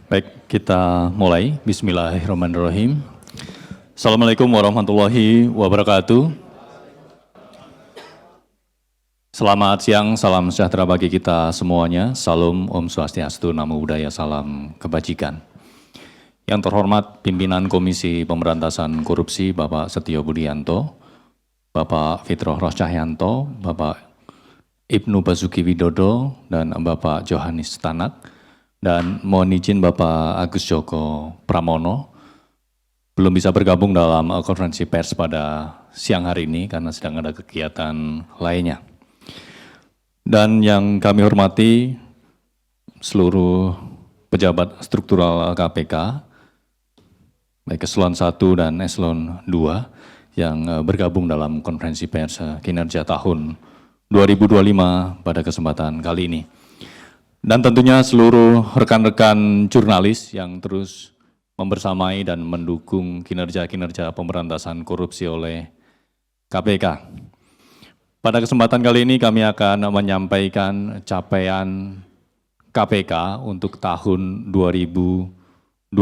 Baik, kita mulai. Bismillahirrahmanirrahim. Assalamualaikum warahmatullahi wabarakatuh. Selamat siang, salam sejahtera bagi kita semuanya. Salam Om Swastiastu, Namo Buddhaya, salam kebajikan. Yang terhormat pimpinan Komisi Pemberantasan Korupsi Bapak Setio Budianto, Bapak Fitroh Rohcahyanto, Bapak Ibnu Basuki Widodo, dan Bapak Johannes Tanak. Dan mohon izin Bapak Agus Joko Pramono belum bisa bergabung dalam konferensi pers pada siang hari ini karena sedang ada kegiatan lainnya. Dan yang kami hormati seluruh pejabat struktural KPK, baik eselon 1 dan eselon 2 yang bergabung dalam konferensi pers kinerja tahun 2025 pada kesempatan kali ini. Dan tentunya seluruh rekan-rekan jurnalis yang terus membersamai dan mendukung kinerja-kinerja pemberantasan korupsi oleh KPK. Pada kesempatan kali ini kami akan menyampaikan capaian KPK untuk tahun 2025.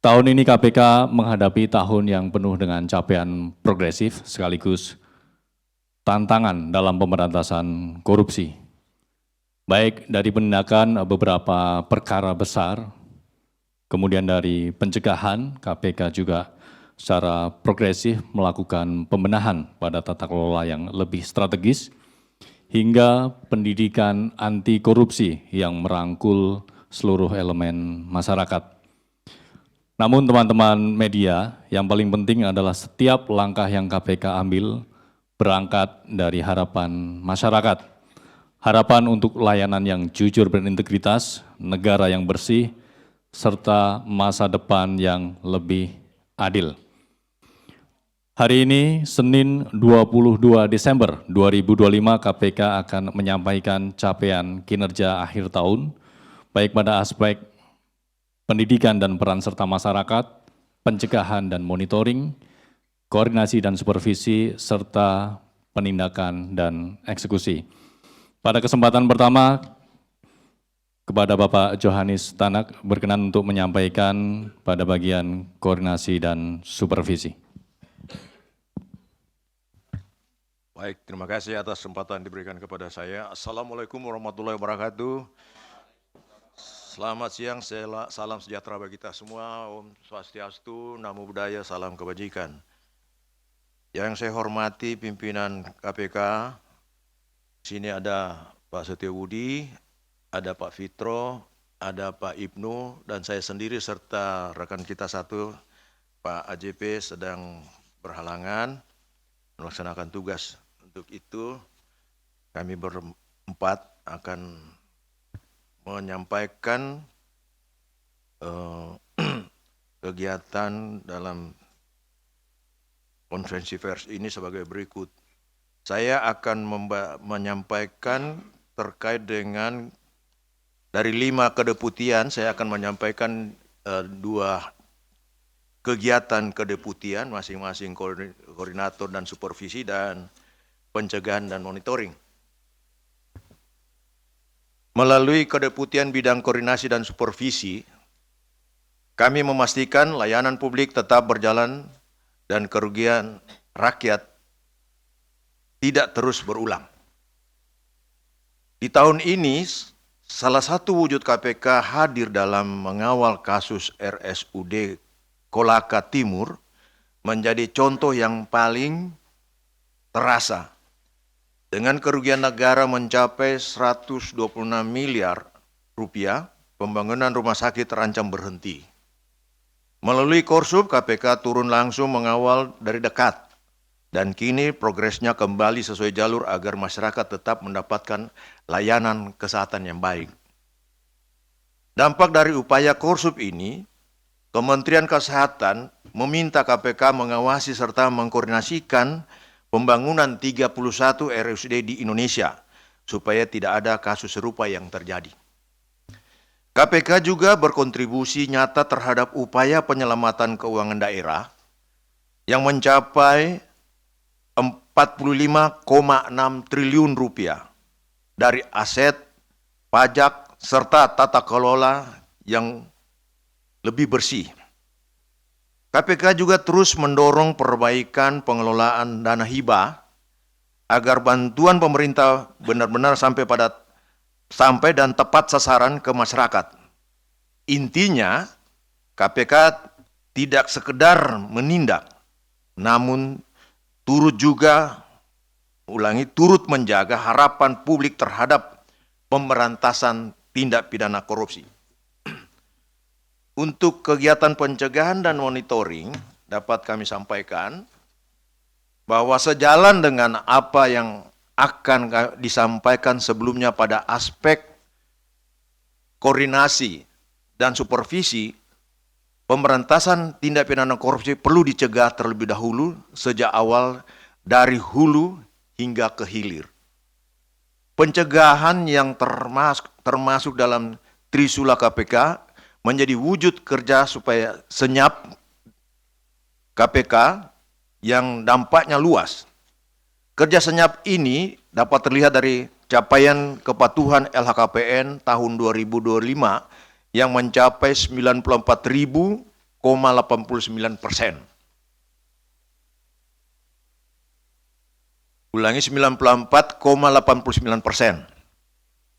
Tahun ini KPK menghadapi tahun yang penuh dengan capaian progresif sekaligus tantangan dalam pemberantasan korupsi. Baik dari penindakan beberapa perkara besar, kemudian dari pencegahan, KPK juga secara progresif melakukan pembenahan pada tata kelola yang lebih strategis, hingga pendidikan anti korupsi yang merangkul seluruh elemen masyarakat. Namun teman-teman media, yang paling penting adalah setiap langkah yang KPK ambil berangkat dari harapan masyarakat. Harapan untuk layanan yang jujur berintegritas, negara yang bersih, serta masa depan yang lebih adil. Hari ini, Senin 22 Desember 2025, KPK akan menyampaikan capaian kinerja akhir tahun, baik pada aspek pendidikan dan peran serta masyarakat, pencegahan dan monitoring, koordinasi dan supervisi, serta penindakan dan eksekusi. Pada kesempatan pertama, kepada Bapak Johannes Tanak berkenan untuk menyampaikan pada bagian koordinasi dan supervisi. Baik, terima kasih atas kesempatan diberikan kepada saya. Assalamualaikum warahmatullahi wabarakatuh. Selamat siang, salam sejahtera bagi kita semua. Om Swastiastu, Namo Buddhaya, salam kebajikan. Yang saya hormati pimpinan KPK, sini ada Pak Setio Budi, ada Pak Fitro, ada Pak Ibnu, dan saya sendiri serta rekan kita satu, Pak AJP sedang berhalangan melaksanakan tugas. Untuk itu kami berempat akan menyampaikan kegiatan dalam konferensi pers ini sebagai berikut. Saya akan menyampaikan terkait dengan dari 5 kedeputian, saya akan menyampaikan 2 kegiatan kedeputian, masing-masing koordinator dan supervisi dan pencegahan dan monitoring. Melalui kedeputian bidang koordinasi dan supervisi, kami memastikan layanan publik tetap berjalan dan kerugian rakyat tidak terus berulang. Di tahun ini, salah satu wujud KPK hadir dalam mengawal kasus RSUD Kolaka Timur menjadi contoh yang paling terasa. Dengan kerugian negara mencapai 126 miliar rupiah, pembangunan rumah sakit terancam berhenti. Melalui Korsub, KPK turun langsung mengawal dari dekat. Dan kini progresnya kembali sesuai jalur agar masyarakat tetap mendapatkan layanan kesehatan yang baik. Dampak dari upaya Korsub ini, Kementerian Kesehatan meminta KPK mengawasi serta mengkoordinasikan pembangunan 31 RSUD di Indonesia, supaya tidak ada kasus serupa yang terjadi. KPK juga berkontribusi nyata terhadap upaya penyelamatan keuangan daerah yang mencapai 45,6 triliun rupiah dari aset, pajak, serta tata kelola yang lebih bersih. KPK juga terus mendorong perbaikan pengelolaan dana hibah agar bantuan pemerintah benar-benar sampai dan tepat sasaran ke masyarakat. Intinya, KPK tidak sekedar menindak, namun turut menjaga harapan publik terhadap pemberantasan tindak pidana korupsi. Untuk kegiatan pencegahan dan monitoring, dapat kami sampaikan bahwa sejalan dengan apa yang akan disampaikan sebelumnya pada aspek koordinasi dan supervisi, pemberantasan tindak pidana korupsi perlu dicegah terlebih dahulu sejak awal dari hulu hingga ke hilir. Pencegahan yang termasuk dalam Trisula KPK menjadi wujud kerja supaya senyap KPK yang dampaknya luas. Kerja senyap ini dapat terlihat dari capaian kepatuhan LHKPN tahun 2025 yang mencapai 94.000,89%. Ulangi, 94,89%.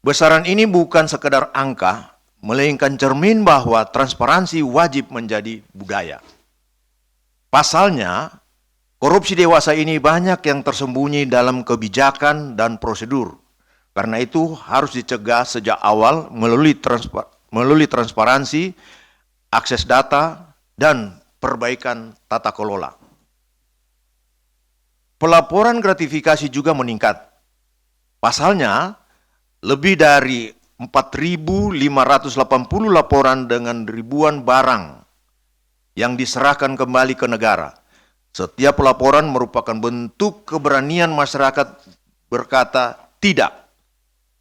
Besaran ini bukan sekedar angka, melainkan cermin bahwa transparansi wajib menjadi budaya. Pasalnya, korupsi dewasa ini banyak yang tersembunyi dalam kebijakan dan prosedur. Karena itu harus dicegah sejak awal melalui transparansi, akses data, dan perbaikan tata kelola. Pelaporan gratifikasi juga meningkat. Pasalnya, lebih dari 4.580 laporan dengan ribuan barang yang diserahkan kembali ke negara. Setiap laporan merupakan bentuk keberanian masyarakat berkata tidak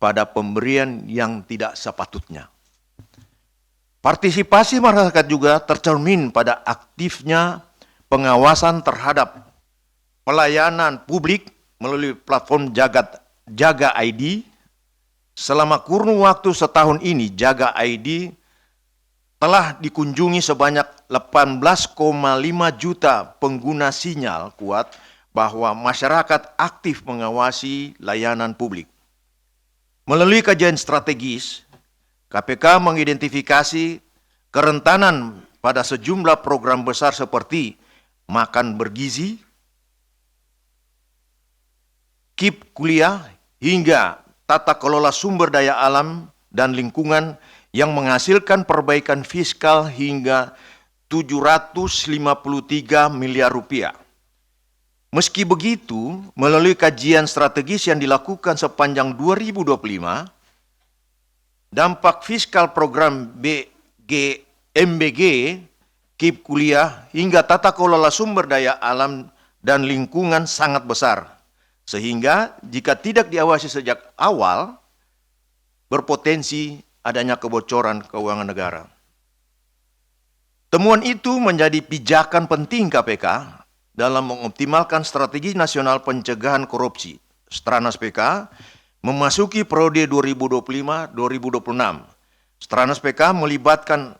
pada pemberian yang tidak sepatutnya. Partisipasi masyarakat juga tercermin pada aktifnya pengawasan terhadap pelayanan publik melalui platform Jaga ID. Selama kurun waktu setahun ini, Jaga ID telah dikunjungi sebanyak 18,5 juta pengguna sinyal kuat bahwa masyarakat aktif mengawasi layanan publik. Melalui kajian strategis, KPK mengidentifikasi kerentanan pada sejumlah program besar seperti makan bergizi, KIP kuliah, hingga tata kelola sumber daya alam dan lingkungan yang menghasilkan perbaikan fiskal hingga 753 miliar rupiah. Meski begitu, melalui kajian strategis yang dilakukan sepanjang 2025, dampak fiskal program MBG, KIP kuliah, hingga tata kelola sumber daya alam dan lingkungan sangat besar. Sehingga jika tidak diawasi sejak awal, berpotensi adanya kebocoran keuangan negara. Temuan itu menjadi pijakan penting KPK dalam mengoptimalkan strategi nasional pencegahan korupsi. Stranas PK memasuki periode 2025-2026. Stranas PK melibatkan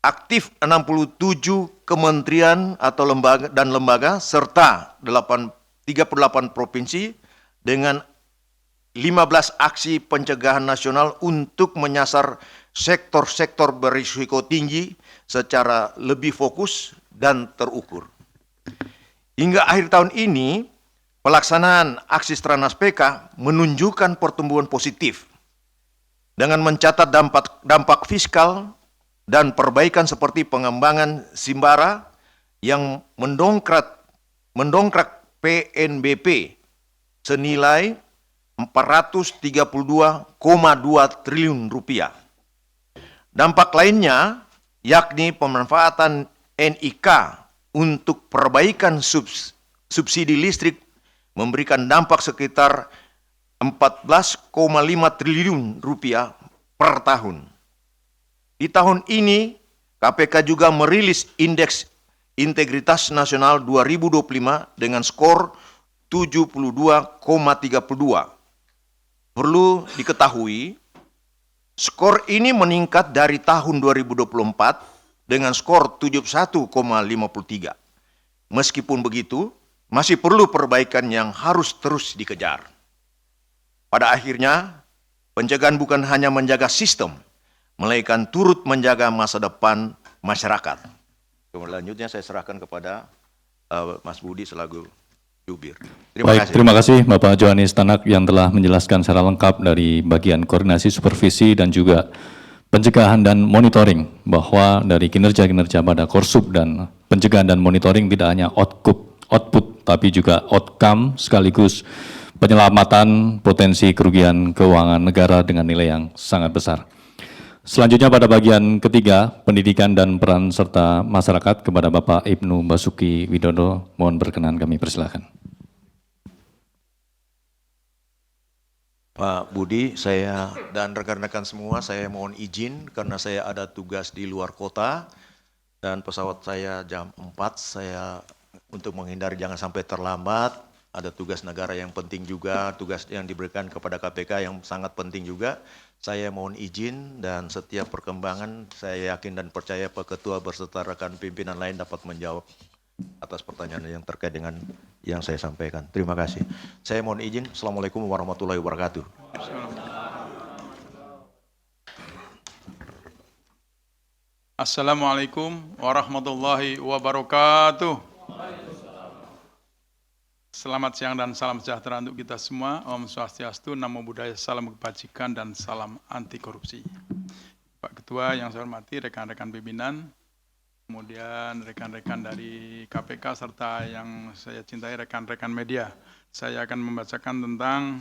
aktif 67 kementerian atau lembaga serta 38 provinsi dengan 15 aksi pencegahan nasional untuk menyasar sektor-sektor berisiko tinggi secara lebih fokus dan terukur. Hingga akhir tahun ini, pelaksanaan aksi Stranas PK menunjukkan pertumbuhan positif dengan mencatat dampak fiskal dan perbaikan seperti pengembangan Simbara yang mendongkrak PNBP senilai 432,2 triliun rupiah. Dampak lainnya yakni pemanfaatan NIK untuk perbaikan subsidi listrik memberikan dampak sekitar 14,5 triliun rupiah per tahun. Di tahun ini, KPK juga merilis Indeks Integritas Nasional 2025 dengan skor 72,32. Perlu diketahui Skor ini meningkat dari tahun 2024 dengan skor 71,53. Meskipun begitu, masih perlu perbaikan yang harus terus dikejar. Pada akhirnya, pencegahan bukan hanya menjaga sistem, melainkan turut menjaga masa depan masyarakat. Selanjutnya saya serahkan kepada Mas Budi selaku jubir. Terima kasih Bapak Johanis Tanak yang telah menjelaskan secara lengkap dari bagian koordinasi, supervisi, dan juga pencegahan dan monitoring, bahwa dari kinerja-kinerja pada Korsub dan pencegahan dan monitoring tidak hanya output tapi juga outcome sekaligus penyelamatan potensi kerugian keuangan negara dengan nilai yang sangat besar. Selanjutnya pada bagian ketiga, pendidikan dan peran serta masyarakat, kepada Bapak Ibnu Basuki Widodo, mohon berkenan kami persilakan. Pak Budi, saya dan rekan-rekan semua, saya mohon izin karena saya ada tugas di luar kota dan pesawat saya jam 4, saya untuk menghindari jangan sampai terlambat, ada tugas negara yang penting juga, tugas yang diberikan kepada KPK yang sangat penting juga. Saya mohon izin dan setiap perkembangan saya yakin dan percaya Pak Ketua berserta rekan pimpinan lain dapat menjawab atas pertanyaan yang terkait dengan yang saya sampaikan. Terima kasih. Saya mohon izin. Assalamualaikum warahmatullahi wabarakatuh. Assalamualaikum warahmatullahi wabarakatuh. Selamat siang dan salam sejahtera untuk kita semua. Om Swastiastu, Namo Buddhaya, salam kebajikan dan salam anti korupsi. Pak Ketua yang saya hormati, rekan-rekan pimpinan, kemudian rekan-rekan dari KPK serta yang saya cintai rekan-rekan media. Saya akan membacakan tentang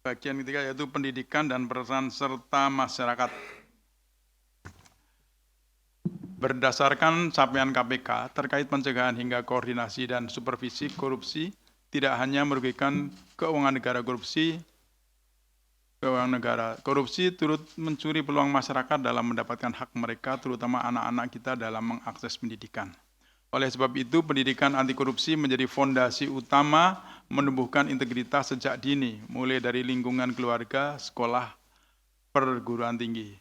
bagian ketiga, yaitu pendidikan dan peran serta masyarakat. Berdasarkan capaian KPK terkait pencegahan hingga koordinasi dan supervisi korupsi, tidak hanya merugikan keuangan negara korupsi turut mencuri peluang masyarakat dalam mendapatkan hak mereka, terutama anak-anak kita dalam mengakses pendidikan. Oleh sebab itu, pendidikan anti korupsi menjadi fondasi utama menumbuhkan integritas sejak dini, mulai dari lingkungan keluarga, sekolah, perguruan tinggi.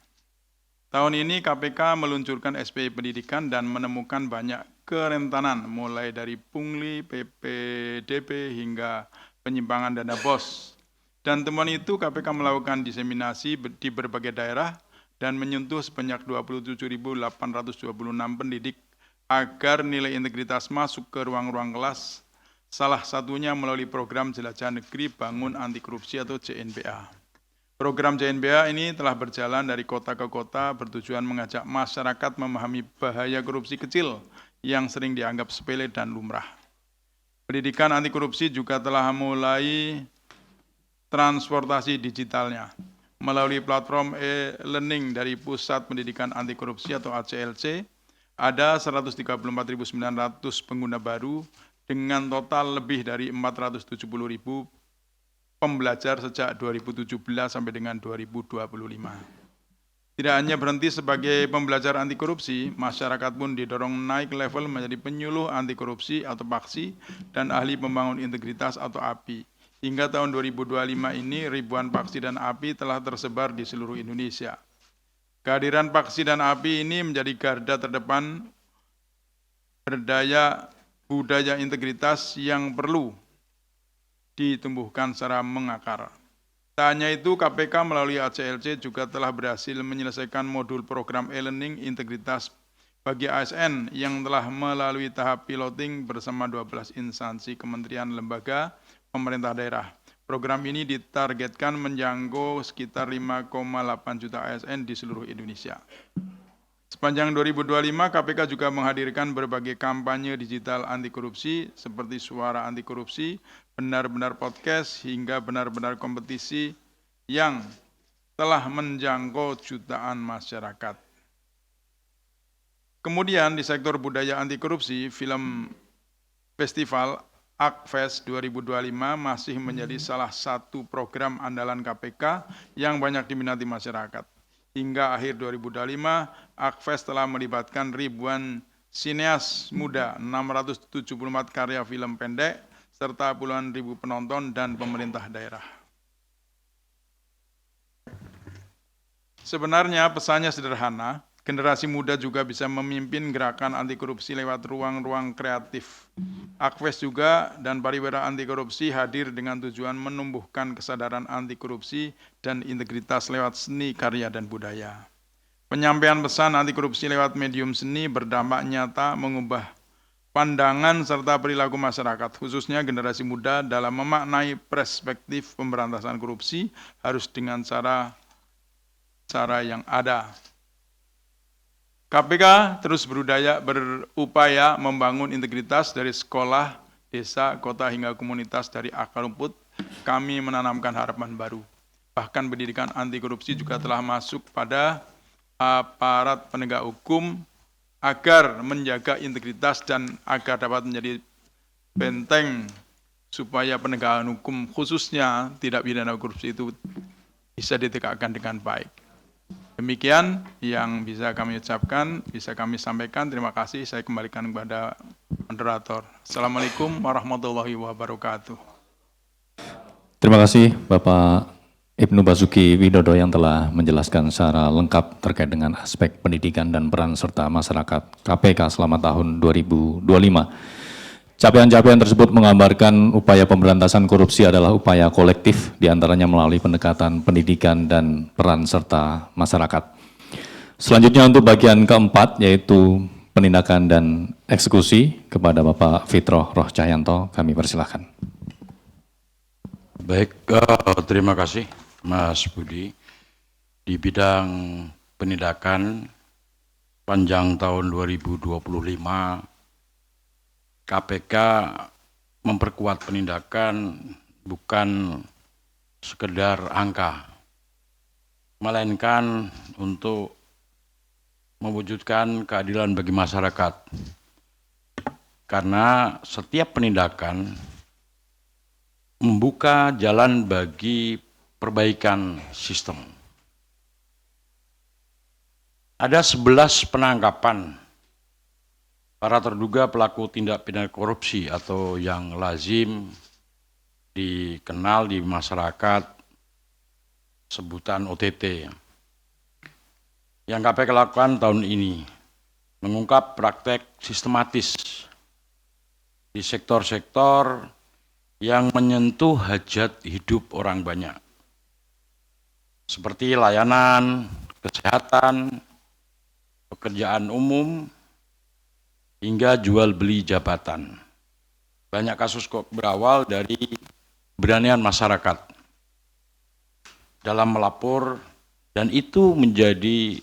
Tahun ini KPK meluncurkan SPI Pendidikan dan menemukan banyak kerentanan, mulai dari pungli, PPDB, hingga penyimpangan dana BOS. Dan temuan itu KPK melakukan diseminasi di berbagai daerah dan menyentuh sebanyak 27.826 pendidik agar nilai integritas masuk ke ruang-ruang kelas, salah satunya melalui program Jelajah Negeri Bangun Anti Korupsi atau JNBA. Program JNBA ini telah berjalan dari kota ke kota bertujuan mengajak masyarakat memahami bahaya korupsi kecil yang sering dianggap sepele dan lumrah. Pendidikan anti korupsi juga telah mulai transportasi digitalnya melalui platform e-learning dari Pusat Pendidikan Anti Korupsi atau ACLC. Ada 134.900 pengguna baru dengan total lebih dari 470.000 pembelajar sejak 2017 sampai dengan 2025. Tidak hanya berhenti sebagai pembelajar anti korupsi, masyarakat pun didorong naik level menjadi penyuluh anti korupsi atau PAKSI dan ahli pembangun integritas atau API. Hingga tahun 2025 ini ribuan PAKSI dan API telah tersebar di seluruh Indonesia. Kehadiran PAKSI dan API ini menjadi garda terdepan budaya integritas yang perlu ditumbuhkan secara mengakar. Tak hanya itu, KPK melalui ACLC juga telah berhasil menyelesaikan modul program e-learning integritas bagi ASN yang telah melalui tahap piloting bersama 12 instansi kementerian lembaga pemerintah daerah. Program ini ditargetkan menjangkau sekitar 5,8 juta ASN di seluruh Indonesia. Sepanjang 2025, KPK juga menghadirkan berbagai kampanye digital anti korupsi seperti Suara Anti Korupsi, Benar-benar Podcast, hingga Benar-benar Kompetisi yang telah menjangkau jutaan masyarakat. Kemudian di sektor budaya anti korupsi, film festival AKFest 2025 masih menjadi salah satu program andalan KPK yang banyak diminati masyarakat. Hingga akhir 2025, AKFest telah melibatkan ribuan sineas muda, 674 karya film pendek, serta puluhan ribu penonton dan pemerintah daerah. Sebenarnya pesannya sederhana, generasi muda juga bisa memimpin gerakan anti korupsi lewat ruang-ruang kreatif. Akves juga dan pariwara anti korupsi hadir dengan tujuan menumbuhkan kesadaran anti korupsi dan integritas lewat seni, karya, dan budaya. Penyampaian pesan anti korupsi lewat medium seni berdampak nyata mengubah pandangan serta perilaku masyarakat, khususnya generasi muda dalam memaknai perspektif pemberantasan korupsi harus dengan cara yang ada. KPK terus berupaya membangun integritas dari sekolah, desa, kota, hingga komunitas dari akar rumput. Kami menanamkan harapan baru. Bahkan pendidikan anti korupsi juga telah masuk pada aparat penegak hukum agar menjaga integritas dan agar dapat menjadi benteng supaya penegakan hukum khususnya tindak pidana korupsi itu bisa ditegakkan dengan baik. Demikian yang bisa kami ucapkan, bisa kami sampaikan. Terima kasih. Saya kembalikan kepada moderator. Assalamualaikum warahmatullahi wabarakatuh. Terima kasih Bapak Ibnu Basuki Widodo yang telah menjelaskan secara lengkap terkait dengan aspek pendidikan dan peran serta masyarakat KPK selama tahun 2025. Capaian-capaian tersebut menggambarkan upaya pemberantasan korupsi adalah upaya kolektif, diantaranya melalui pendekatan pendidikan dan peran serta masyarakat. Selanjutnya untuk bagian keempat, yaitu penindakan dan eksekusi, kepada Bapak Fitroh Roh Cahyanto, kami persilahkan. Baik, terima kasih Mas Budi. Di bidang penindakan panjang tahun 2025, KPK memperkuat penindakan bukan sekedar angka, melainkan untuk mewujudkan keadilan bagi masyarakat. Karena setiap penindakan membuka jalan bagi perbaikan sistem. Ada 11 penangkapan para terduga pelaku tindak pidana korupsi atau yang lazim dikenal di masyarakat sebutan OTT. Yang KPK lakukan tahun ini mengungkap praktek sistematis di sektor-sektor yang menyentuh hajat hidup orang banyak, seperti layanan, kesehatan, pekerjaan umum, hingga jual beli jabatan. Banyak kasus kok berawal dari keberanian masyarakat dalam melapor, dan itu menjadi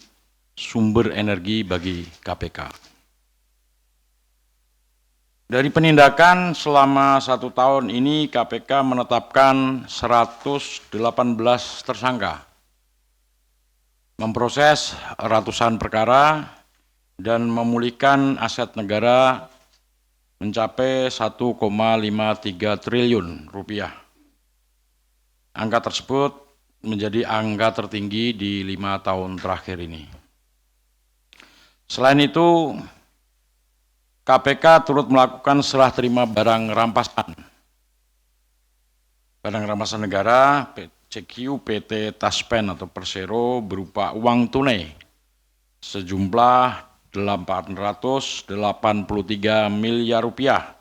sumber energi bagi KPK. Dari penindakan selama 1 tahun ini, KPK menetapkan 118 tersangka, memproses ratusan perkara, dan memulihkan aset negara mencapai 1,53 triliun rupiah. Angka tersebut menjadi angka tertinggi di 5 tahun terakhir ini. Selain itu, KPK turut melakukan serah terima barang rampasan. Barang rampasan negara, CQ PT Taspen atau Persero berupa uang tunai sejumlah 883 miliar rupiah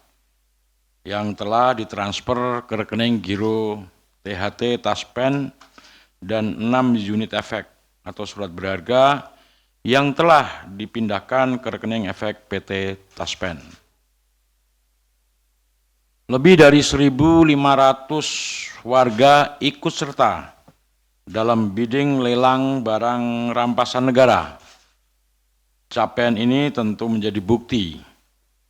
yang telah ditransfer ke rekening giro THT Taspen dan 6 unit efek atau surat berharga yang telah dipindahkan ke rekening efek PT Taspen. Lebih dari 1.500 warga ikut serta dalam bidding lelang barang rampasan negara. Capaian ini tentu menjadi bukti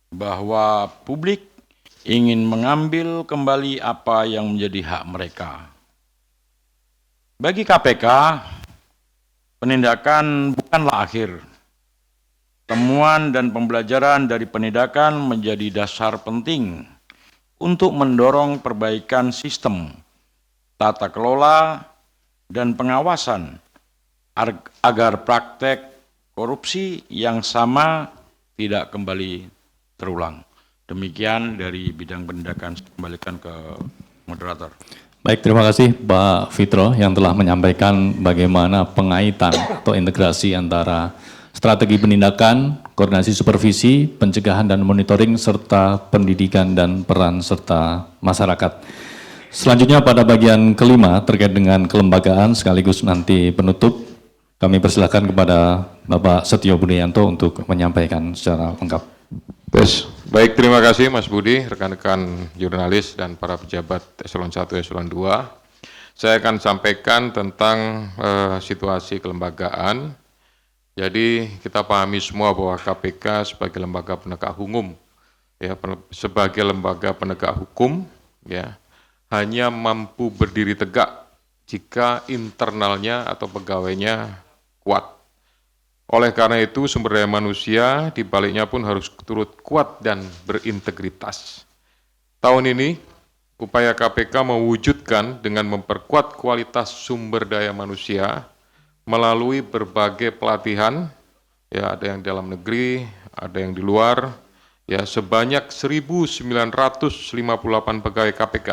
bahwa publik ingin mengambil kembali apa yang menjadi hak mereka. Bagi KPK, penindakan bukanlah akhir. Temuan dan pembelajaran dari penindakan menjadi dasar penting untuk mendorong perbaikan sistem, tata kelola, dan pengawasan agar praktek korupsi yang sama tidak kembali terulang. Demikian dari bidang penindakan, saya kembalikan ke moderator. Baik, terima kasih Pak Fitro yang telah menyampaikan bagaimana pengaitan atau integrasi antara strategi penindakan, koordinasi supervisi, pencegahan dan monitoring, serta pendidikan dan peran serta masyarakat. Selanjutnya pada bagian kelima terkait dengan kelembagaan sekaligus nanti penutup, kami persilahkan kepada Bapak Setio Budianto untuk menyampaikan secara lengkap. Baik, terima kasih Mas Budi, rekan-rekan jurnalis dan para pejabat eselon 1, eselon 2. Saya akan sampaikan tentang situasi kelembagaan. Jadi kita pahami semua bahwa KPK sebagai lembaga penegak hukum, ya, sebagai lembaga penegak hukum, ya, hanya mampu berdiri tegak jika internalnya atau pegawainya kuat. Oleh karena itu, sumber daya manusia di baliknya pun harus turut kuat dan berintegritas. Tahun ini, upaya KPK mewujudkan dengan memperkuat kualitas sumber daya manusia melalui berbagai pelatihan, ya, ada yang dalam negeri, ada yang di luar, ya, sebanyak 1.958 pegawai KPK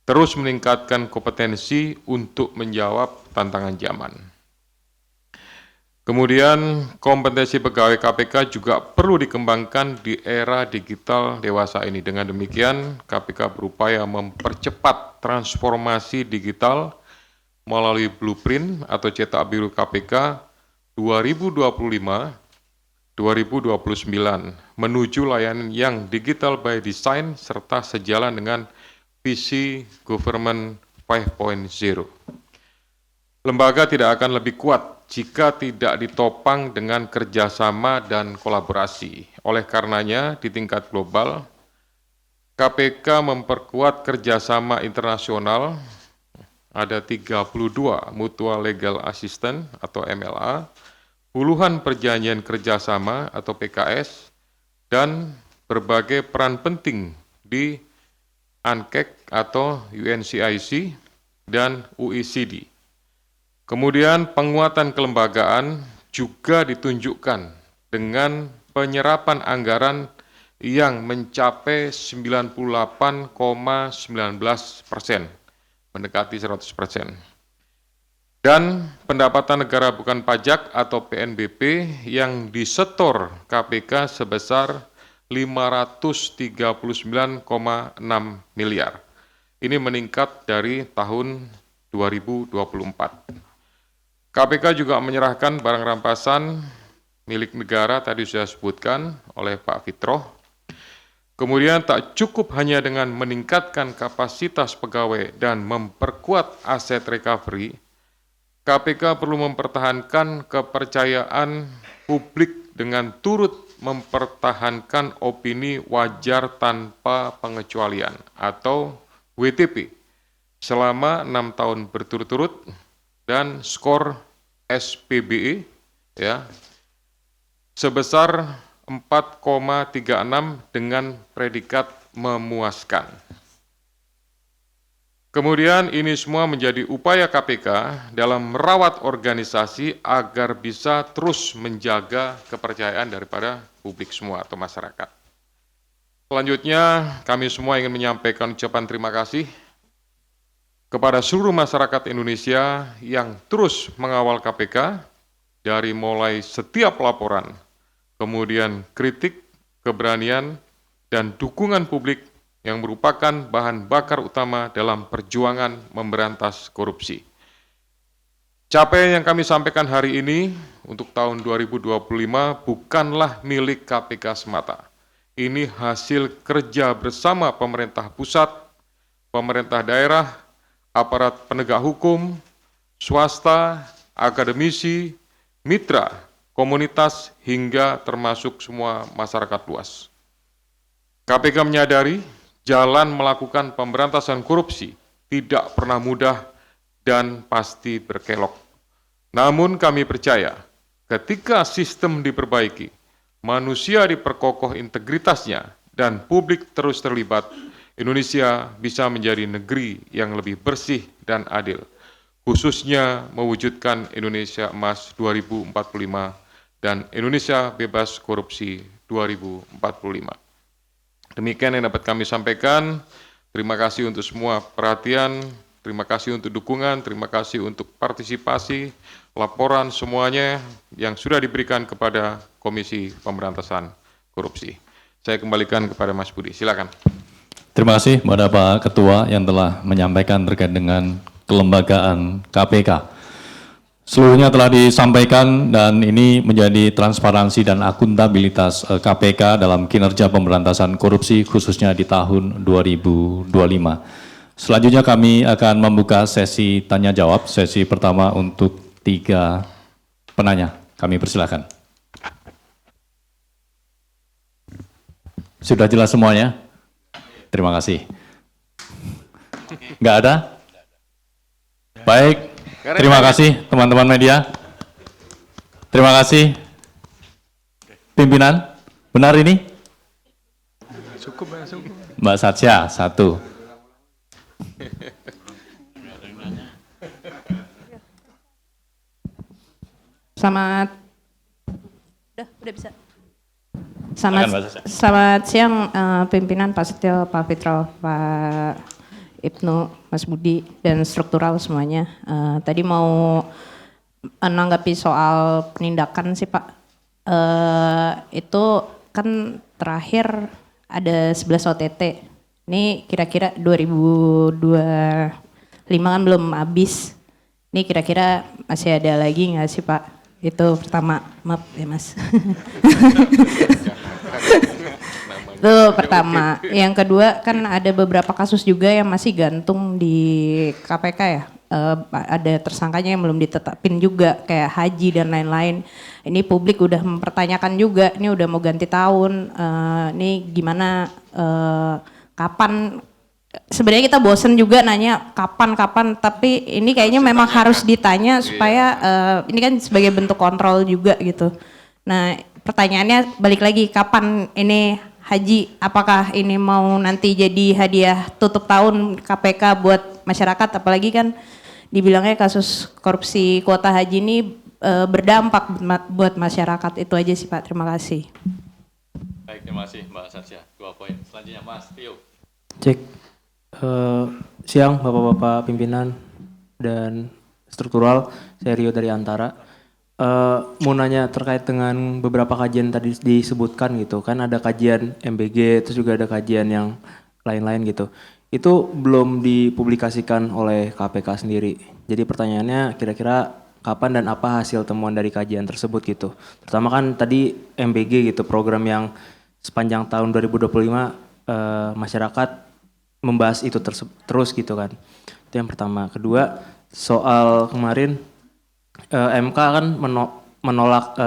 terus meningkatkan kompetensi untuk menjawab tantangan zaman. Kemudian kompetensi pegawai KPK juga perlu dikembangkan di era digital dewasa ini. Dengan demikian, KPK berupaya mempercepat transformasi digital melalui blueprint atau cetak biru KPK 2025-2029 menuju layanan yang digital by design serta sejalan dengan visi Government 5.0. Lembaga tidak akan lebih kuat jika tidak ditopang dengan kerjasama dan kolaborasi. Oleh karenanya, di tingkat global, KPK memperkuat kerjasama internasional, ada 32 Mutual Legal Assistance atau MLA, puluhan perjanjian kerjasama atau PKS, dan berbagai peran penting di UNCEC atau UNCIC dan OECD. Kemudian penguatan kelembagaan juga ditunjukkan dengan penyerapan anggaran yang mencapai 98,19%, mendekati 100%. Dan pendapatan negara bukan pajak atau PNBP yang disetor KPK sebesar 539,6 miliar. Ini meningkat dari tahun 2024. KPK juga menyerahkan barang rampasan milik negara tadi sudah disebutkan oleh Pak Fitro. Kemudian tak cukup hanya dengan meningkatkan kapasitas pegawai dan memperkuat aset recovery, KPK perlu mempertahankan kepercayaan publik dengan turut mempertahankan opini wajar tanpa pengecualian atau WTP selama 6 tahun berturut-turut dan skor SPBE, ya, sebesar 4,36 dengan predikat memuaskan. Kemudian ini semua menjadi upaya KPK dalam merawat organisasi agar bisa terus menjaga kepercayaan daripada publik semua atau masyarakat. Selanjutnya, kami semua ingin menyampaikan ucapan terima kasih kepada seluruh masyarakat Indonesia yang terus mengawal KPK dari mulai setiap laporan, kemudian kritik, keberanian, dan dukungan publik yang merupakan bahan bakar utama dalam perjuangan memberantas korupsi. Capaian yang kami sampaikan hari ini untuk tahun 2025 bukanlah milik KPK semata. Ini hasil kerja bersama pemerintah pusat, pemerintah daerah, aparat penegak hukum, swasta, akademisi, mitra, komunitas, hingga termasuk semua masyarakat luas. KPK menyadari jalan melakukan pemberantasan korupsi tidak pernah mudah dan pasti berkelok. Namun kami percaya ketika sistem diperbaiki, manusia diperkokoh integritasnya, dan publik terus terlibat, Indonesia bisa menjadi negeri yang lebih bersih dan adil, khususnya mewujudkan Indonesia Emas 2045 dan Indonesia Bebas Korupsi 2045. Demikian yang dapat kami sampaikan. Terima kasih untuk semua perhatian, terima kasih untuk dukungan, terima kasih untuk partisipasi, laporan semuanya yang sudah diberikan kepada Komisi Pemberantasan Korupsi. Saya kembalikan kepada Mas Budi, silakan. Terima kasih kepada Pak Ketua yang telah menyampaikan terkait dengan kelembagaan KPK. Seluruhnya telah disampaikan dan ini menjadi transparansi dan akuntabilitas KPK dalam kinerja pemberantasan korupsi khususnya di tahun 2025. Selanjutnya kami akan membuka sesi tanya jawab, sesi pertama untuk 3 penanya. Kami persilakan. Sudah jelas semuanya? Terima kasih. Enggak ada? Baik. Terima kasih teman-teman media. Terima kasih pimpinan. Benar ini? Cukup ya, cukup. Mbak Satya, 1. Selamat, udah bisa. Silakan, Mbak Satya. Selamat siang pimpinan Pak Setio, Pak Fitro, Pak Ibnu, Mas Budi, dan struktural semuanya. Tadi mau menanggapi soal penindakan sih Pak. Itu kan terakhir ada 11 OTT. Ini kira-kira 2025 kan belum habis. Ini kira-kira masih ada lagi nggak sih Pak? Itu pertama, maaf ya Mas. Itu pertama. Yang kedua kan ada beberapa kasus juga yang masih gantung di KPK ya. Ada tersangkanya yang belum ditetapin juga kayak haji dan lain-lain. Ini publik udah mempertanyakan juga, ini udah mau ganti tahun. Ini gimana, kapan? Sebenarnya kita bosen juga nanya kapan, tapi ini kayaknya memang harus ditanya supaya ini kan sebagai bentuk kontrol juga gitu. Nah pertanyaannya balik lagi, kapan ini haji, apakah ini mau nanti jadi hadiah tutup tahun KPK buat masyarakat, apalagi kan dibilangnya kasus korupsi kuota haji ini berdampak buat masyarakat. Itu aja sih Pak, terima kasih. Baik, terima kasih Mbak Satya. 2 poin. Selanjutnya Mas Tio. Cek. Siang Bapak-Bapak pimpinan dan struktural, saya Rio dari Antara. Mau nanya terkait dengan beberapa kajian tadi disebutkan gitu, kan ada kajian MBG, terus juga ada kajian yang lain-lain gitu. Itu belum dipublikasikan oleh KPK sendiri. Jadi pertanyaannya kira-kira kapan dan apa hasil temuan dari kajian tersebut gitu. Terutama kan tadi MBG gitu, program yang sepanjang tahun 2025 masyarakat membahas itu terus gitu kan. Itu yang pertama. Kedua, soal kemarin MK kan menolak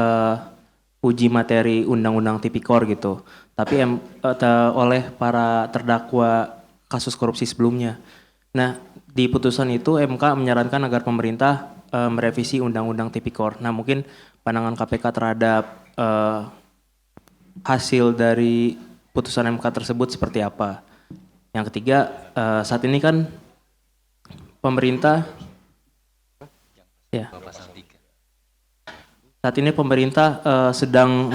uji materi Undang-Undang Tipikor gitu. Tapi oleh para terdakwa kasus korupsi sebelumnya. Nah, di putusan itu MK menyarankan agar pemerintah merevisi Undang-Undang Tipikor. Nah, mungkin pandangan KPK terhadap hasil dari putusan MK tersebut seperti apa? Yang ketiga, saat ini kan pemerintah sedang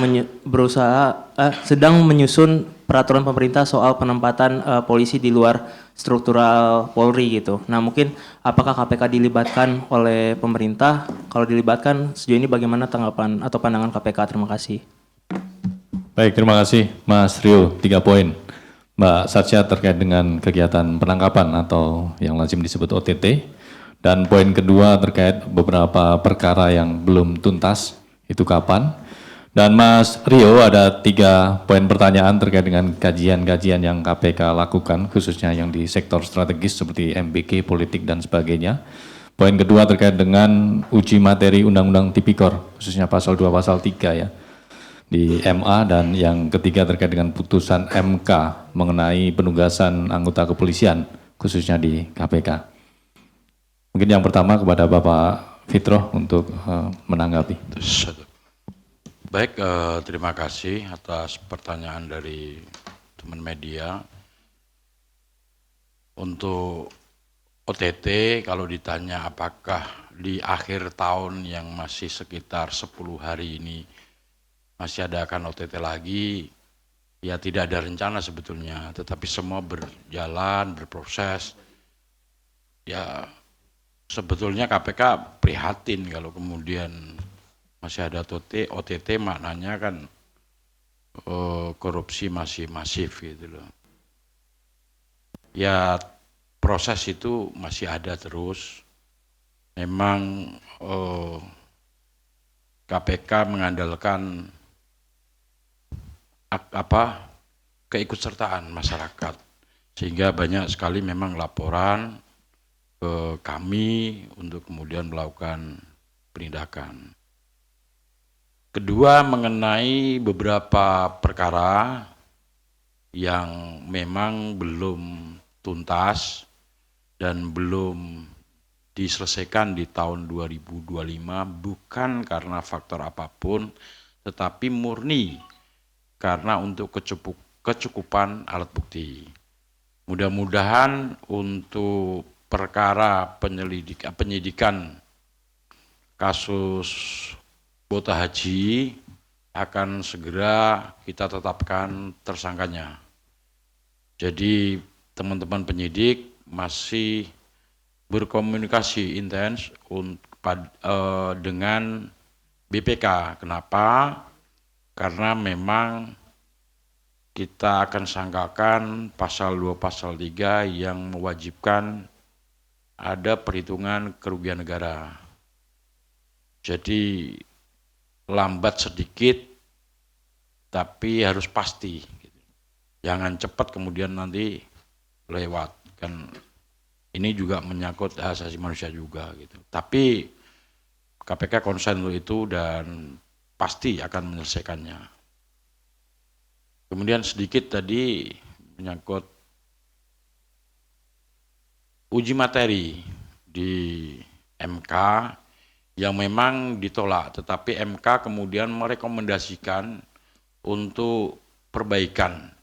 menyusun peraturan pemerintah soal penempatan polisi di luar struktural Polri gitu. Nah, mungkin apakah KPK dilibatkan oleh pemerintah? Kalau dilibatkan, sejauh ini bagaimana tanggapan atau pandangan KPK? Terima kasih. Baik, terima kasih Mas Rio. 3 poin. Mbak Satya terkait dengan kegiatan penangkapan atau yang lazim disebut OTT. Dan poin kedua terkait beberapa perkara yang belum tuntas, itu kapan. Dan Mas Rio ada 3 poin pertanyaan terkait dengan kajian-kajian yang KPK lakukan, khususnya yang di sektor strategis seperti MBK, politik, dan sebagainya. Poin kedua terkait dengan uji materi Undang-Undang Tipikor, khususnya pasal 2, pasal 3 ya, di MA, dan yang ketiga terkait dengan putusan MK mengenai penugasan anggota kepolisian, khususnya di KPK. Mungkin yang pertama kepada Bapak Fitro untuk menanggapi. Baik, terima kasih atas pertanyaan dari teman media. Untuk OTT, kalau ditanya apakah di akhir tahun yang masih sekitar 10 hari ini masih ada akan OTT lagi, ya tidak ada rencana sebetulnya, tetapi semua berjalan, berproses. Ya sebetulnya KPK prihatin kalau kemudian masih ada OTT, maknanya kan korupsi masih masif gitu loh. Ya proses itu masih ada terus. Memang KPK mengandalkan keikutsertaan masyarakat, sehingga banyak sekali memang laporan ke kami untuk kemudian melakukan penindakan. Kedua, mengenai beberapa perkara yang memang belum tuntas dan belum diselesaikan di tahun 2025, bukan karena faktor apapun, tetapi murni karena untuk kecukupan alat bukti. Mudah-mudahan untuk perkara penyidikan kasus kuota haji akan segera kita tetapkan tersangkanya. Jadi teman-teman penyidik masih berkomunikasi intens dengan BPK. Kenapa? Karena memang kita akan sangkakan pasal 2, pasal 3 yang mewajibkan ada perhitungan kerugian negara. Jadi lambat sedikit, tapi harus pasti. Jangan cepat kemudian nanti lewat. Kan ini juga menyangkut hak asasi manusia juga gitu. Tapi KPK konsen untuk itu dan pasti akan menyelesaikannya. Kemudian sedikit tadi menyangkut uji materi di MK yang memang ditolak, tetapi MK kemudian merekomendasikan untuk perbaikan.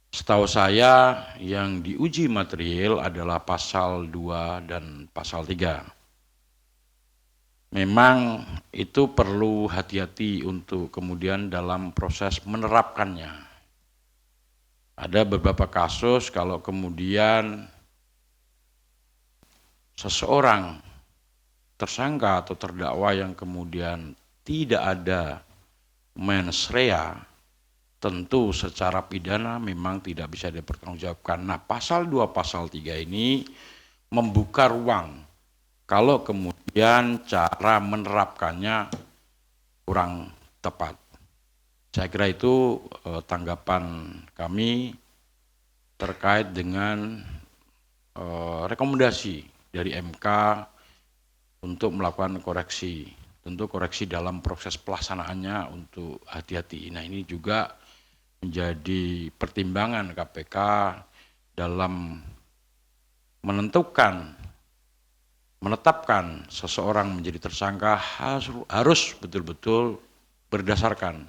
Setahu saya yang diuji material adalah pasal 2 dan pasal 3. Memang itu perlu hati-hati untuk kemudian dalam proses menerapkannya. Ada beberapa kasus kalau kemudian seseorang tersangka atau terdakwa yang kemudian tidak ada mens rea, tentu secara pidana memang tidak bisa dipertanggungjawabkan. Nah, pasal 2, pasal 3 ini membuka ruang kalau kemudian cara menerapkannya kurang tepat. Saya kira itu tanggapan kami terkait dengan rekomendasi dari MK untuk melakukan koreksi. Tentu koreksi dalam proses pelaksanaannya untuk hati-hati. Nah, ini juga menjadi pertimbangan KPK dalam menetapkan seseorang menjadi tersangka harus betul-betul berdasarkan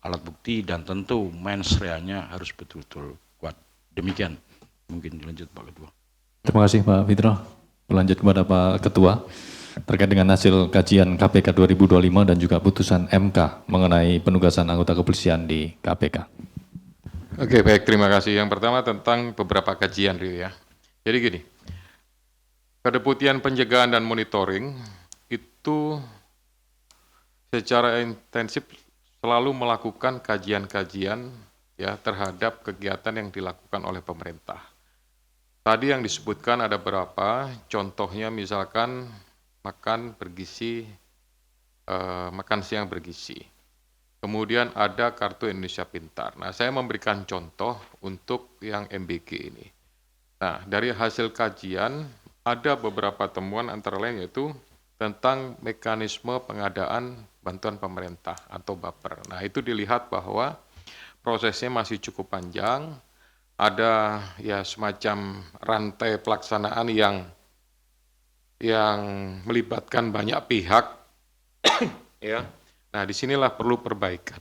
alat bukti dan tentu mens rea-nya harus betul-betul kuat. Demikian. Mungkin dilanjut Pak Ketua. Terima kasih Pak Fitro. Berlanjut kepada Pak Ketua terkait dengan hasil kajian KPK 2025 dan juga putusan MK mengenai penugasan anggota kepolisian di KPK. Oke, baik, terima kasih. Yang pertama tentang beberapa kajian, Rio ya. Jadi gini, Kedeputian Pencegahan dan Monitoring itu secara intensif selalu melakukan kajian-kajian ya terhadap kegiatan yang dilakukan oleh pemerintah. Tadi yang disebutkan ada berapa, contohnya misalkan makan siang bergizi. Kemudian ada Kartu Indonesia Pintar. Nah, saya memberikan contoh untuk yang MBG ini. Nah, dari hasil kajian ada beberapa temuan antara lain yaitu tentang mekanisme pengadaan bantuan pemerintah atau BAPER. Nah, itu dilihat bahwa prosesnya masih cukup panjang. Ada ya semacam rantai pelaksanaan yang melibatkan banyak pihak, ya. Nah, disinilah perlu perbaikan.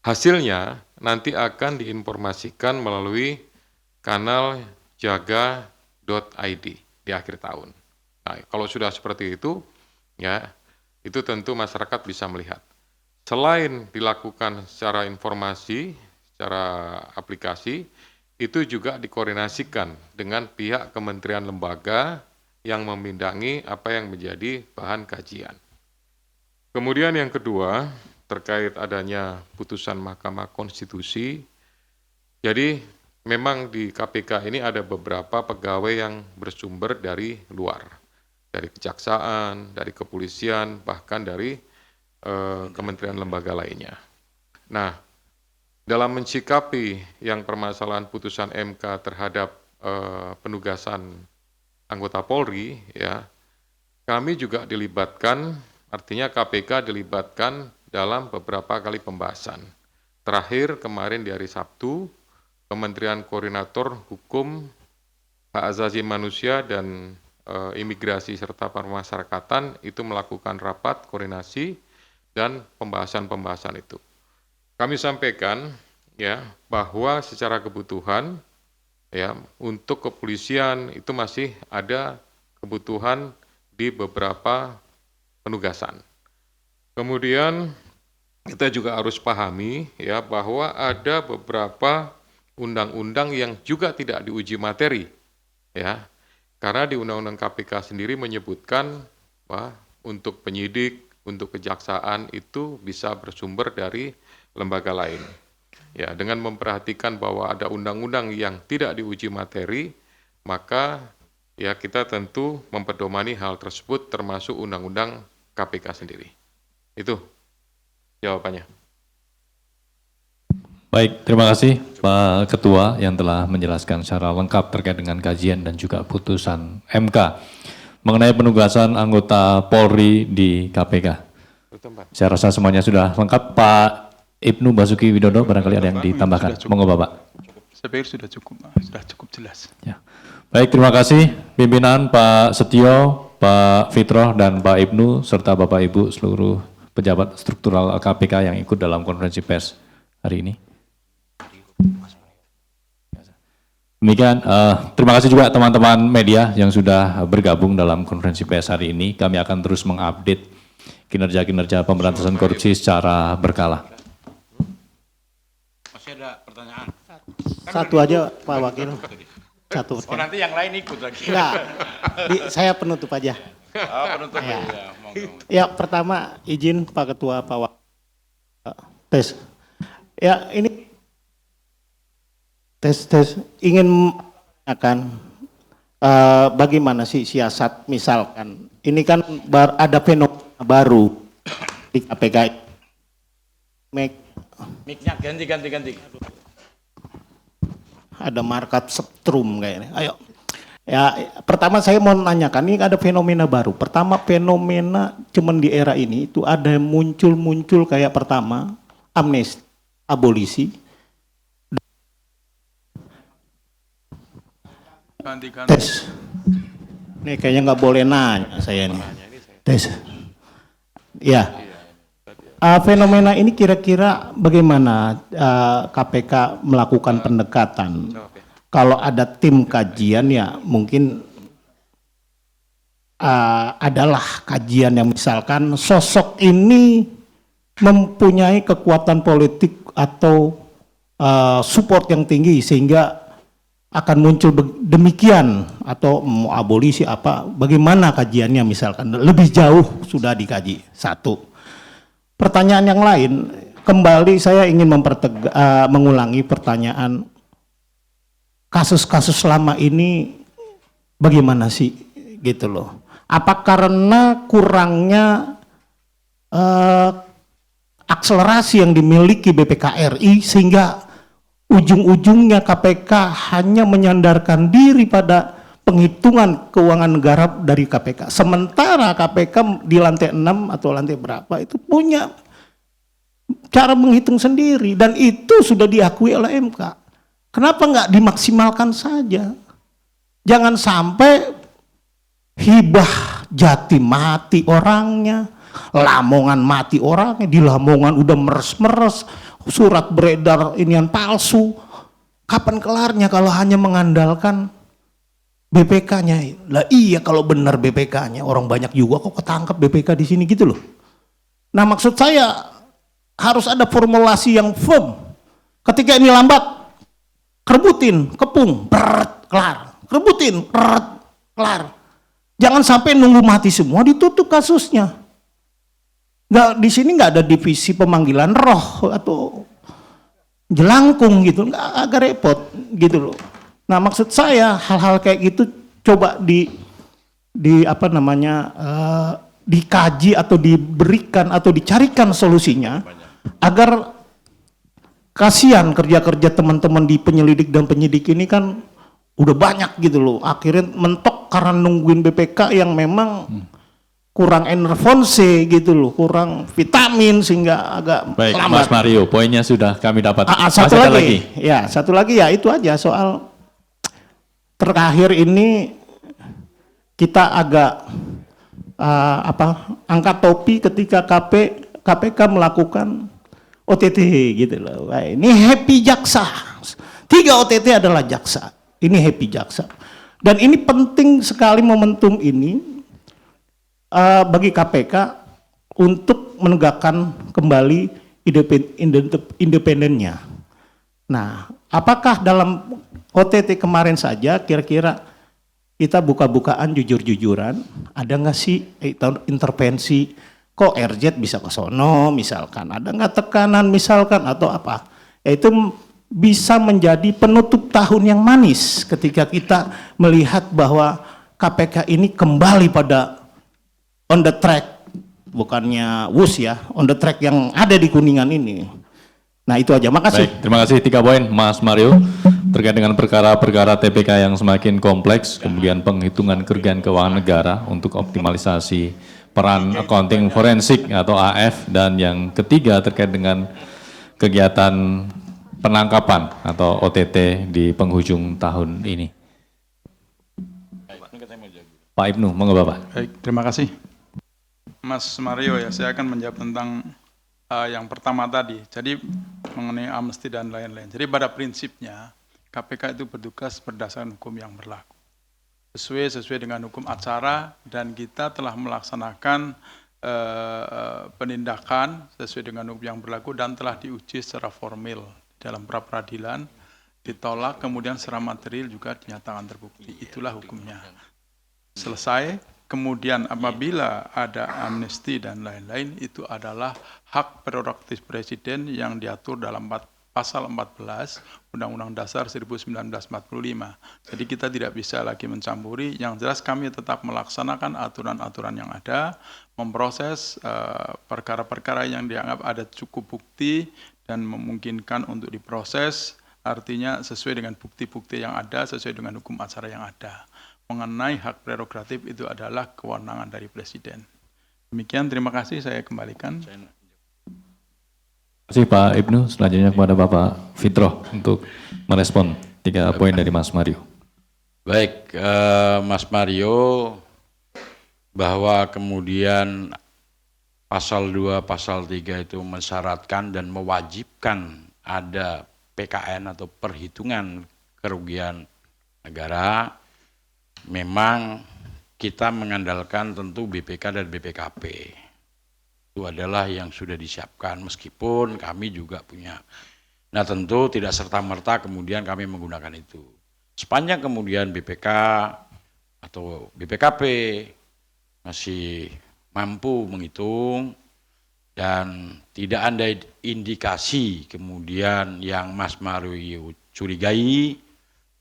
Hasilnya nanti akan diinformasikan melalui kanal jaga.id di akhir tahun. Nah, kalau sudah seperti itu, ya, itu tentu masyarakat bisa melihat. Selain dilakukan secara informasi, secara aplikasi, itu juga dikoordinasikan dengan pihak kementerian lembaga yang memindangi apa yang menjadi bahan kajian. Kemudian yang kedua, terkait adanya putusan Mahkamah Konstitusi, jadi memang di KPK ini ada beberapa pegawai yang bersumber dari luar, dari kejaksaan, dari kepolisian, bahkan dari kementerian lembaga lainnya. Nah, dalam mensikapi yang permasalahan putusan MK terhadap penugasan anggota Polri, ya, kami juga dilibatkan, artinya KPK dilibatkan dalam beberapa kali pembahasan. Terakhir kemarin di hari Sabtu, Kementerian Koordinator Hukum, Hak Asasi Manusia dan Imigrasi serta Pemasyarakatan itu melakukan rapat koordinasi dan pembahasan-pembahasan itu. Kami sampaikan ya bahwa secara kebutuhan ya untuk kepolisian itu masih ada kebutuhan di beberapa penugasan. Kemudian kita juga harus pahami ya bahwa ada beberapa undang-undang yang juga tidak diuji materi ya. Karena di Undang-Undang KPK sendiri menyebutkan bahwa untuk penyidik, untuk kejaksaan itu bisa bersumber dari lembaga lain. Ya, dengan memperhatikan bahwa ada undang-undang yang tidak diuji materi, maka ya kita tentu mempedomani hal tersebut termasuk Undang-Undang KPK sendiri. Itu jawabannya. Baik, terima kasih Pak Ketua yang telah menjelaskan secara lengkap terkait dengan kajian dan juga putusan MK mengenai penugasan anggota Polri di KPK. Saya rasa semuanya sudah lengkap. Pak Ibnu Basuki Widodo, barangkali ada yang ditambahkan. Monggo Bapak. Saya pikir sudah cukup jelas. Ya. Baik, terima kasih pimpinan Pak Setio, Pak Fitroh, dan Pak Ibnu, serta Bapak Ibu seluruh pejabat struktural KPK yang ikut dalam konferensi pers hari ini. Demikian, terima kasih juga teman-teman media yang sudah bergabung dalam konferensi pers hari ini. Kami akan terus mengupdate kinerja-kinerja pemberantasan korupsi secara berkala. Masih ada pertanyaan? Satu aja Pak Wakil. Satu. Oh nanti yang lain ikut lagi. Enggak, saya penutup aja. Oh, penutup ya. Ya, pertama izin Pak Ketua, Pak Wakil. Tes. Ya, ini tes ingin akan bagaimana sih siasat misalkan ini kan ada fenomena baru di KPK. Mic-nya ganti. Ada markup setrum kayaknya. Ayo. Ya, pertama saya mau nanyakan, ini ada fenomena baru. Pertama fenomena cuman di era ini itu ada muncul kayak pertama amnesti, abolisi. Tes. Nih kayaknya nggak boleh nanya saya nih. Tes. Ya. Fenomena ini kira-kira bagaimana KPK melakukan pendekatan? Kalau ada tim kajian ya mungkin adalah kajian yang misalkan sosok ini mempunyai kekuatan politik atau support yang tinggi sehingga akan muncul demikian atau mau abolisi apa, bagaimana kajiannya misalkan lebih jauh sudah dikaji. Satu. Pertanyaan yang lain, kembali saya ingin mengulangi pertanyaan kasus-kasus selama ini bagaimana sih gitu loh. Apa karena kurangnya akselerasi yang dimiliki BPK RI sehingga ujung-ujungnya KPK hanya menyandarkan diri pada penghitungan keuangan negara dari KPK. Sementara KPK di lantai 6 atau lantai berapa itu punya cara menghitung sendiri dan itu sudah diakui oleh MK. Kenapa nggak dimaksimalkan saja? Jangan sampai hibah Jatim mati orangnya, Lamongan mati orangnya, di Lamongan udah meres-meres, surat beredar inian palsu. Kapan kelarnya kalau hanya mengandalkan BPK-nya? Lah iya kalau benar BPK-nya, orang banyak juga kok ketangkep BPK di sini gitu loh. Nah maksud saya harus ada formulasi yang firm. Ketika ini lambat, kerebutin, kepung, kelar. Kerebutin, kelar. Jangan sampai nunggu mati semua ditutup kasusnya. Di sini nggak ada divisi pemanggilan roh atau jelangkung gitu, agak repot gitu loh. Nah, maksud saya hal-hal kayak gitu coba dikaji atau diberikan atau dicarikan solusinya agar kasihan kerja-kerja teman-teman di penyelidik dan penyidik ini kan udah banyak gitu loh. Akhirnya mentok karena nungguin BPK yang memang kurang enervonse gitu loh, kurang vitamin sehingga agak Baik, lambat. Mas Mario, poinnya sudah kami dapat. Satu Masih ada lagi, ya satu lagi ya itu aja soal terakhir ini kita agak angkat topi ketika KPK melakukan OTT gitu loh. Wah, ini happy jaksa. 3 OTT adalah jaksa. Ini happy jaksa. Dan ini penting sekali momentum ini bagi KPK untuk menegakkan kembali independennya. Nah, apakah dalam OTT kemarin saja kira-kira kita buka-bukaan jujur-jujuran, ada nggak sih intervensi, kok RZ bisa ke sono misalkan, ada nggak tekanan misalkan atau apa, itu bisa menjadi penutup tahun yang manis ketika kita melihat bahwa KPK ini kembali pada on the track, bukannya wus ya, on the track yang ada di Kuningan ini. Nah itu aja, makasih. Baik, terima kasih. 3 poin Mas Mario terkait dengan perkara-perkara TPK yang semakin kompleks, kemudian penghitungan kerugian keuangan negara untuk optimalisasi peran accounting forensik atau AF, dan yang ketiga terkait dengan kegiatan penangkapan atau OTT di penghujung tahun ini. Pak Ibnu, monggo Bapak. Baik, terima kasih. Mas Mario, ya saya akan menjawab tentang yang pertama tadi. Jadi mengenai amnesti dan lain-lain. Jadi pada prinsipnya KPK itu bertugas berdasarkan hukum yang berlaku. Sesuai dengan hukum acara, dan kita telah melaksanakan penindakan sesuai dengan hukum yang berlaku dan telah diuji secara formil dalam pra-peradilan, ditolak, kemudian secara material juga dinyatakan terbukti. Itulah hukumnya. Selesai, kemudian apabila ada amnesti dan lain-lain, itu adalah hak prerogatif Presiden yang diatur dalam pasal 14 Undang-Undang Dasar 1945. Jadi kita tidak bisa lagi mencampuri, yang jelas kami tetap melaksanakan aturan-aturan yang ada, memproses perkara-perkara yang dianggap ada cukup bukti dan memungkinkan untuk diproses, artinya sesuai dengan bukti-bukti yang ada, sesuai dengan hukum acara yang ada. Mengenai hak prerogatif itu adalah kewenangan dari Presiden. Demikian, terima kasih, saya kembalikan. Terima kasih Pak Ibnu. Selanjutnya kepada Bapak Fitro untuk merespon 3 poin dari Mas Mario. Baik, Mas Mario, bahwa kemudian pasal 2, pasal 3 itu mensyaratkan dan mewajibkan ada PKN atau perhitungan kerugian negara. Memang kita mengandalkan tentu BPK dan BPKP. Itu adalah yang sudah disiapkan, meskipun kami juga punya. Nah tentu tidak serta-merta kemudian kami menggunakan itu. Sepanjang kemudian BPK atau BPKP masih mampu menghitung dan tidak ada indikasi kemudian yang Mas Mario curigai,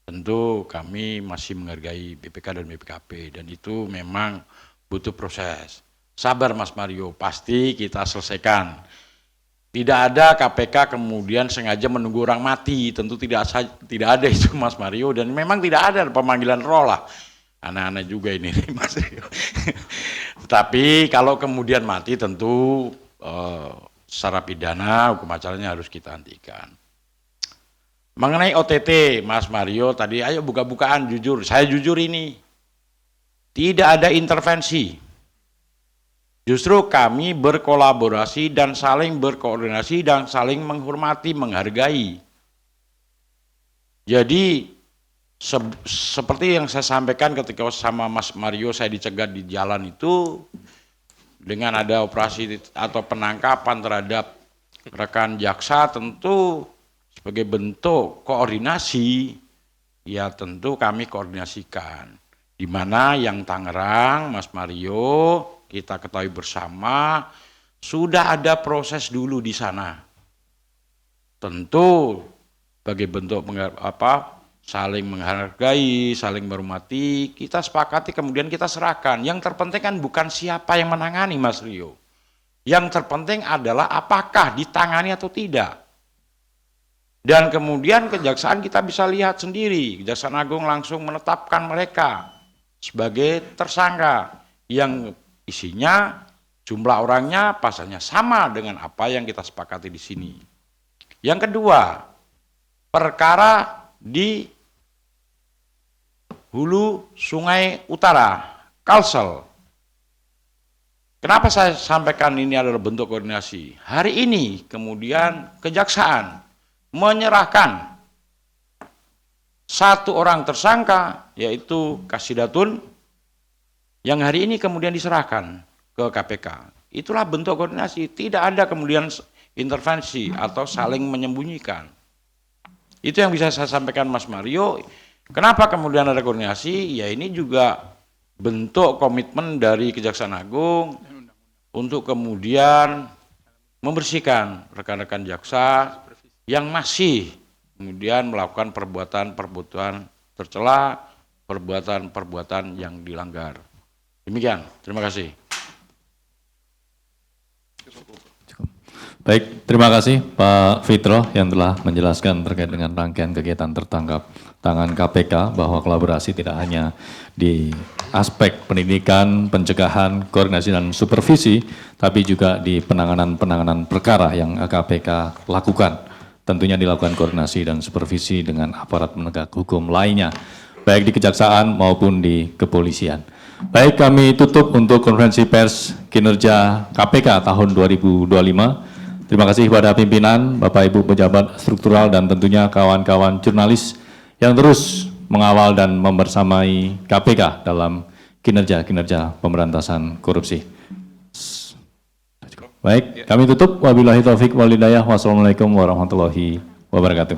tentu kami masih menghargai BPK dan BPKP, dan itu memang butuh proses. Sabar Mas Mario, pasti kita selesaikan. Tidak ada KPK kemudian sengaja menunggu orang mati, tentu tidak ada itu Mas Mario, dan memang tidak ada pemanggilan roh lah. Anak-anak juga ini Mas Mario. Tapi kalau kemudian mati tentu secara pidana hukum acaranya harus kita hentikan. Mengenai OTT, Mas Mario tadi, ayo buka-bukaan jujur. Saya jujur ini, tidak ada intervensi. Justru kami berkolaborasi dan saling berkoordinasi dan saling menghormati, menghargai. Jadi seperti yang saya sampaikan ketika sama Mas Mario saya dicegat di jalan itu, dengan ada operasi atau penangkapan terhadap rekan jaksa, tentu sebagai bentuk koordinasi, ya tentu kami koordinasikan. Di mana yang Tangerang, Mas Mario, kita ketahui bersama, sudah ada proses dulu di sana. Tentu sebagai bentuk saling menghargai, saling menghormati, kita sepakati kemudian kita serahkan. Yang terpenting kan bukan siapa yang menangani, Mas Rio. Yang terpenting adalah apakah ditangani atau tidak. Dan kemudian kejaksaan kita bisa lihat sendiri, Kejaksaan Agung langsung menetapkan mereka sebagai tersangka yang isinya jumlah orangnya pasalnya sama dengan apa yang kita sepakati di sini. Yang kedua, perkara di Hulu Sungai Utara, Kalsel. Kenapa saya sampaikan ini adalah bentuk koordinasi? Hari ini kemudian kejaksaan menyerahkan satu orang tersangka, yaitu Kasidatun, yang hari ini kemudian diserahkan ke KPK. Itulah bentuk koordinasi, tidak ada kemudian intervensi atau saling menyembunyikan. Itu yang bisa saya sampaikan, Mas Mario. Kenapa kemudian ada koordinasi? Ya ini juga bentuk komitmen dari Kejaksaan Agung untuk kemudian membersihkan rekan-rekan jaksa yang masih kemudian melakukan perbuatan-perbuatan tercela, perbuatan-perbuatan yang dilanggar. Demikian, terima kasih. Baik, terima kasih Pak Fitro yang telah menjelaskan terkait dengan rangkaian kegiatan tertangkap tangan KPK bahwa kolaborasi tidak hanya di aspek pendidikan, pencegahan, koordinasi dan supervisi, tapi juga di penanganan perkara yang KPK lakukan. Tentunya dilakukan koordinasi dan supervisi dengan aparat penegak hukum lainnya, baik di kejaksaan maupun di kepolisian. Baik, kami tutup untuk konferensi pers kinerja KPK tahun 2025. Terima kasih kepada pimpinan, Bapak Ibu pejabat struktural dan tentunya kawan-kawan jurnalis yang terus mengawal dan membersamai KPK dalam kinerja pemberantasan korupsi. Baik, kami tutup. Wabillahi taufik wal hidayah. Wassalamualaikum warahmatullahi wabarakatuh.